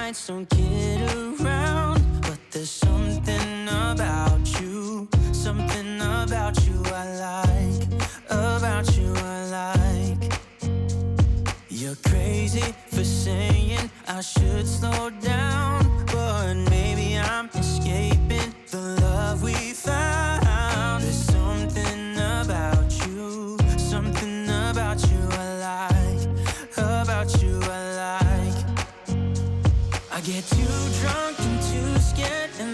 nights don't get around, but there's something about you, something about you I like, about you I like. You're crazy for saying I should slow down, but maybe I'm escaping the love we found. There's something about you, something about you I like, about you I like. I get too drunk and too scared and